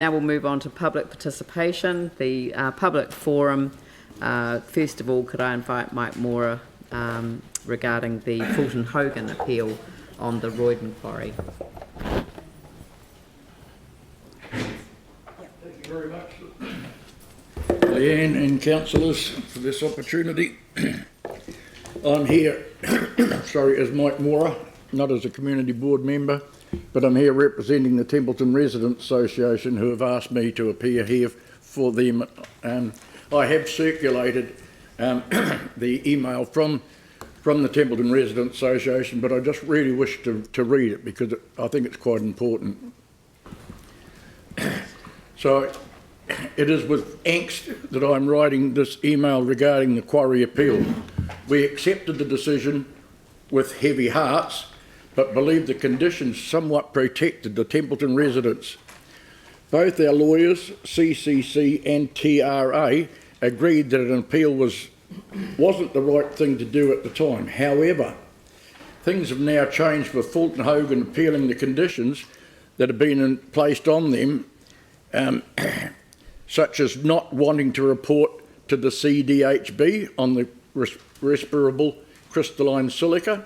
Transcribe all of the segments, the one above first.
Now we'll move on to public participation, the public forum. First of all, could I invite Mike Mora regarding the Fulton Hogan appeal on the Royden Quarry. Thank you very much, Leanne and councillors, for this opportunity. I'm here, as Mike Mora, not as a community board member, but I'm here representing the Templeton Residents Association, who have asked me to appear here for them. I have circulated the email from the Templeton Residents Association, but I just really wish to read it because I think it's quite important. So it is with angst that I'm writing this email regarding the quarry appeal. We accepted the decision with heavy hearts, but believe the conditions somewhat protected the Templeton residents. Both our lawyers, CCC and TRA, agreed that an appeal wasn't the right thing to do at the time. However, things have now changed with Fulton Hogan appealing the conditions that have been placed on them, such as not wanting to report to the CDHB on the respirable crystalline silica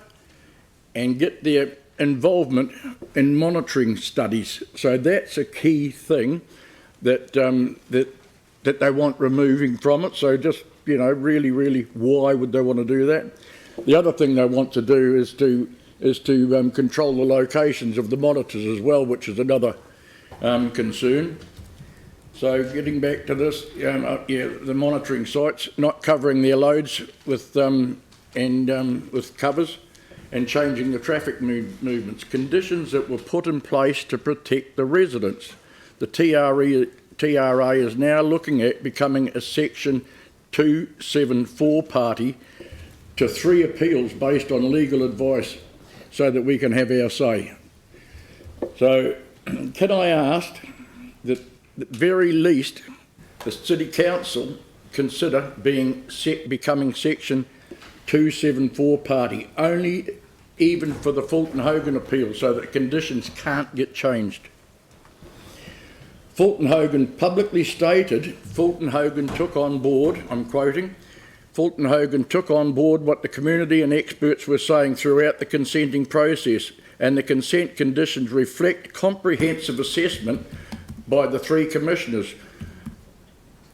and get their involvement in monitoring studies. So that's a key thing that that they want removing from it. So just, you know, really, why would they want to do that? The other thing they want to do is to control the locations of the monitors as well, which is another concern. So getting back to this, the monitoring sites not covering their loads with with covers and changing the traffic movements, conditions that were put in place to protect the residents. The TRA is now looking at becoming a Section 274 party to 3 appeals based on legal advice so that we can have our say. So can I ask that at the very least the City Council consider becoming Section 274 party, only even for the Fulton Hogan appeal, so that conditions can't get changed. Fulton Hogan publicly stated Fulton Hogan took on board, I'm quoting, Fulton Hogan took on board what the community and experts were saying throughout the consenting process, and the consent conditions reflect comprehensive assessment by the 3 commissioners.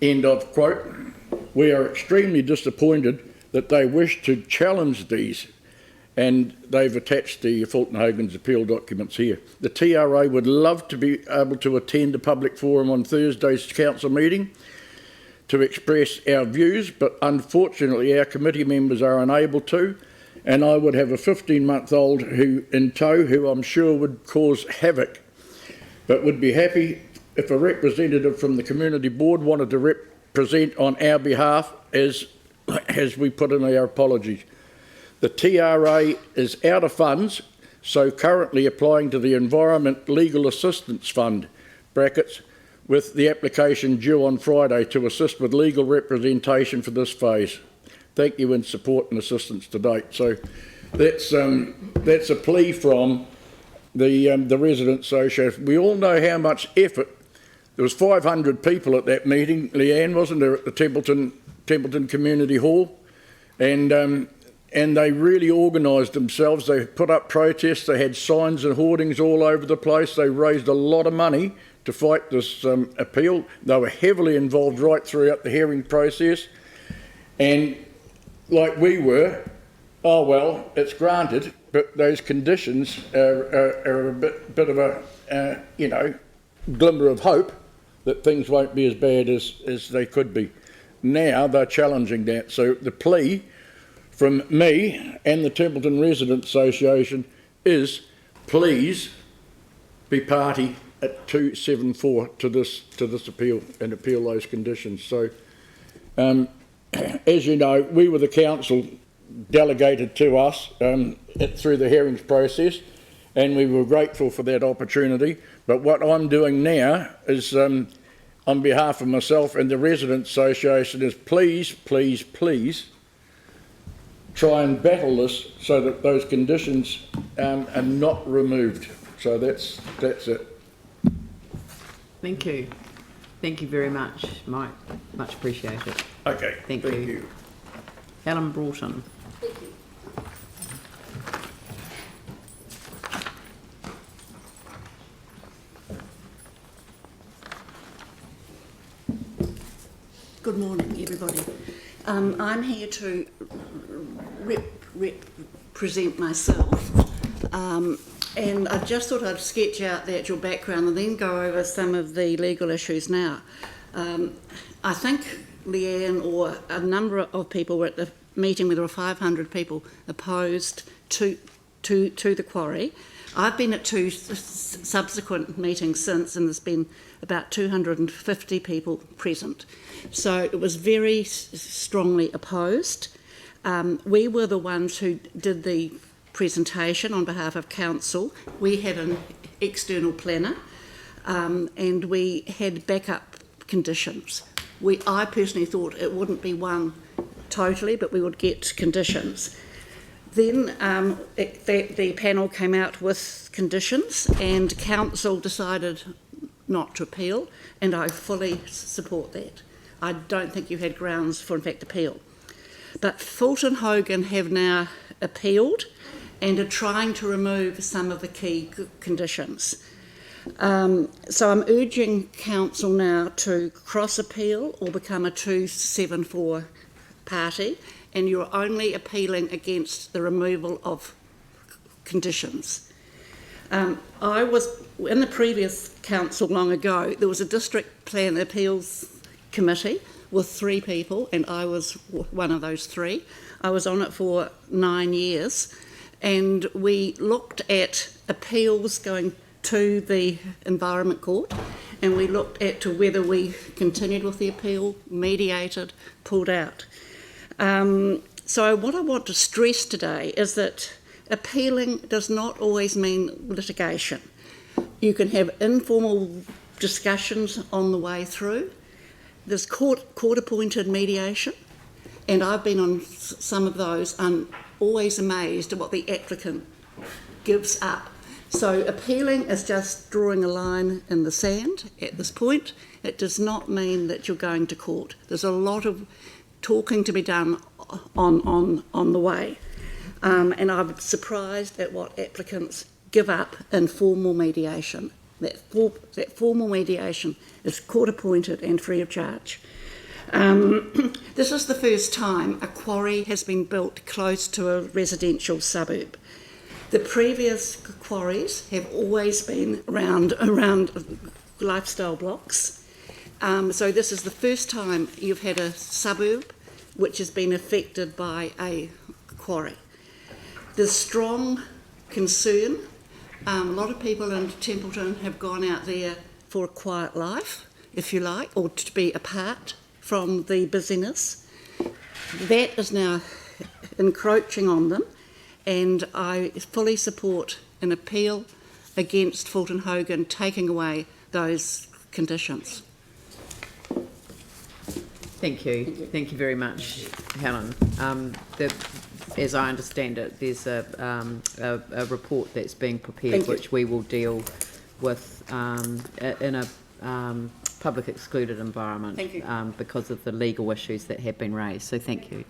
End of quote. We are extremely disappointed that they wish to challenge these, and they've attached the Fulton Hogan's appeal documents here. The TRA would love to be able to attend a public forum on Thursday's council meeting to express our views, but unfortunately our committee members are unable to, and I would have a 15-month-old in tow who I'm sure would cause havoc, but would be happy if a representative from the community board wanted to represent on our behalf as we put in our apologies. The TRA is out of funds, so currently applying to the Environment Legal Assistance Fund, brackets, with the application due on Friday to assist with legal representation for this phase. Thank you in support and assistance to date. So that's a plea from the Residents Association. We all know how much effort. There was 500 people at that meeting, Leanne, wasn't there, at the Templeton Community Hall, and they really organised themselves. They put up protests, they had signs and hoardings all over the place. They raised a lot of money to fight this appeal. They were heavily involved right throughout the hearing process, and like we were, oh well, it's granted, but those conditions are a bit of a glimmer of hope that things won't be as bad as they could be. Now they're challenging that. So the plea from me and the Templeton Residents Association is please be party at 274 to this appeal and appeal those conditions. So as you know, we were the council delegated to us through the hearings process, and we were grateful for that opportunity. But what I'm doing now is on behalf of myself and the Residents Association is please try and battle this so that those conditions are not removed. So that's it. Thank you. Thank you very much, Mike. Much appreciated. Okay, Thank you. Helen Broughton. Good morning, everybody. I'm here to represent myself, and I just thought I'd sketch out that your background and then go over some of the legal issues now. I think Leanne or a number of people were at the meeting where there were 500 people opposed to the quarry. I've been at two subsequent meetings since, and there's been about 250 people present. So it was very strongly opposed. We were the ones who did the presentation on behalf of council. We had an external planner, and we had backup conditions. I personally thought it wouldn't be one totally, but we would get conditions. Then the panel came out with conditions, and council decided not to appeal, and I fully support that. I don't think you had grounds for, in fact, appeal. But Fulton Hogan have now appealed and are trying to remove some of the key conditions. So I'm urging council now to cross-appeal or become a 274 party, and you're only appealing against the removal of conditions. I was in the previous council long ago. There was a district plan appeals committee with 3 people, and I was one of those 3. I was on it for 9 years, and we looked at appeals going to the Environment Court, and we looked at to whether we continued with the appeal, mediated, pulled out. So what I want to stress today is that appealing does not always mean litigation. You can have informal discussions on the way through. There's court-appointed mediation, and I've been on some of those. I'm always amazed at what the applicant gives up. So appealing is just drawing a line in the sand at this point. It does not mean that you're going to court. There's a lot of talking to be done on the way. And I'm surprised at what applicants give up in formal mediation. That formal mediation is court-appointed and free of charge. This is the first time a quarry has been built close to a residential suburb. The previous quarries have always been around lifestyle blocks. So this is the first time you've had a suburb which has been affected by a quarry. There's strong concern. A lot of people in Templeton have gone out there for a quiet life, if you like, or to be apart from the busyness. That is now encroaching on them, and I fully support an appeal against Fulton Hogan taking away those conditions. Thank you. Thank you very much, Helen. As I understand it, there's a report that's being prepared which we will deal with in a public excluded environment because of the legal issues that have been raised. So thank you.